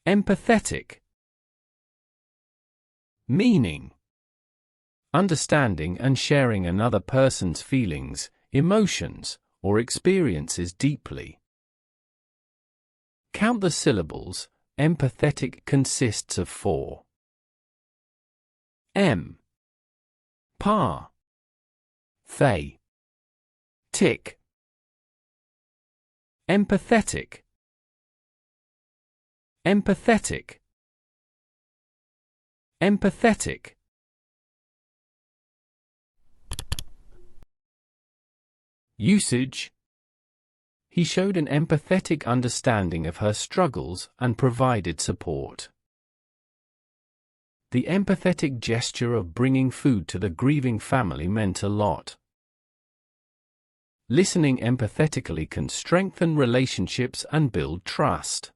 Empathetic. Meaning: understanding and sharing another person's feelings, emotions, or experiences deeply. Count the syllables. Empathetic consists of 4. M. Pa. Thay. Tick. Empathetic. Empathetic. Empathetic. Usage: he showed an empathetic understanding of her struggles and provided support. The empathetic gesture of bringing food to the grieving family meant a lot. Listening empathetically can strengthen relationships and build trust.